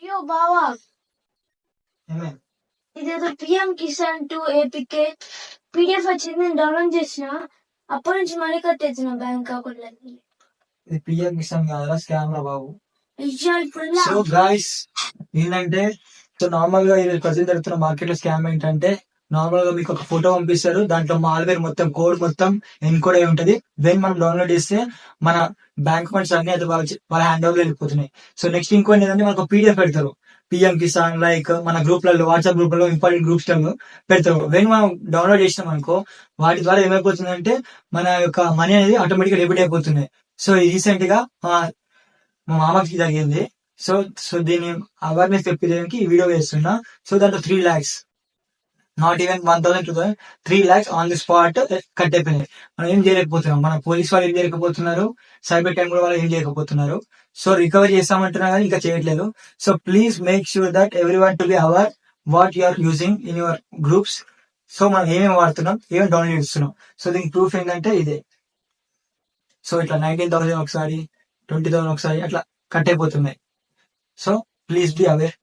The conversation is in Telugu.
అయ్యో బావా, ఏమైంది? ఇదేదో పిఎం కిసాన్ 2 ఏపీకే పీడిఎఫ్ వచ్చింది, నేను డౌన్లోడ్ చేసిన. అప్పటి నుంచి మనీ కట్టేసిన బ్యాంక్ అకౌంట్. ఇది పిఎం కిసాన్ కాదురా, స్కామ్ రా బాబు. అయ్యా ఇప్పుడు సో గాయస్ ఏంటంటే, సో నార్మల్ గా ఇది ప్రజెంట్ జరుగుతున్న మార్కెట్ లో స్కామ్ ఏంటంటే, నార్మల్ గా మీకు ఒక ఫోటో పంపిస్తారు, దాంట్లో మాల్వేర్ మొత్తం కోడ్ మొత్తం ఎన్కోడ్ అయి ఉంటది. దెన్ మనం డౌన్లోడ్ చేస్తే మన బ్యాంక్ అకౌంట్స్ అన్ని అది వాళ్ళ హ్యాండ్ ఓవర్ వెళ్ళిపోతున్నాయి. సో నెక్స్ట్ ఇంకోటి ఏంటంటే, మనకు పీడిఎఫ్ పెడతారు, పిఎం కిసాన్ లైక్ మన గ్రూప్లలో, వాట్సాప్ గ్రూప్లలో, ఇంపార్టెంట్ గ్రూప్స్ లలో పెడతారు. వెన్ మనం డౌన్లోడ్ చేసినాం అనుకో, వాటి ద్వారా ఏమైపోతుందంటే మన యొక్క మనీ అనేది ఆటోమేటిక్ గా డెబిట్ అయిపోతున్నాయి. సో రీసెంట్ గా మా మామకి జరిగింది. సో సో దీన్ని అవేర్నెస్ తెప్పించడానికి ఈ వీడియో చేస్తున్నా. సో దాంట్లో 3 lakhs, not even 1000, 2000, 3 lakhs on the spot cut అయిపోయినాయి. మనం ఏం చేయలేకపోతున్నాం, మన పోలీస్ వాళ్ళు ఏం చేయలేకపోతున్నారు, సైబర్ క్రైమ్ కూడా వాళ్ళు ఏం చేయలేకపోతున్నారు. సో రికవరీ చేస్తామంటున్నా కానీ ఇంకా చేయట్లేదు. So please make sure that everyone to be our what you are using in your groups. So మనం ఏమేమి వాడుతున్నాం, ఏమేమి డౌన్లోడ్ చేస్తున్నాం. సో దీనికి ప్రూఫ్ ఏంటంటే ఇదే. సో ఇట్లా 19,000 ఒకసారి, 20,000 ఒకసారి అట్లా కట్ అయిపోతున్నాయి. So please be aware.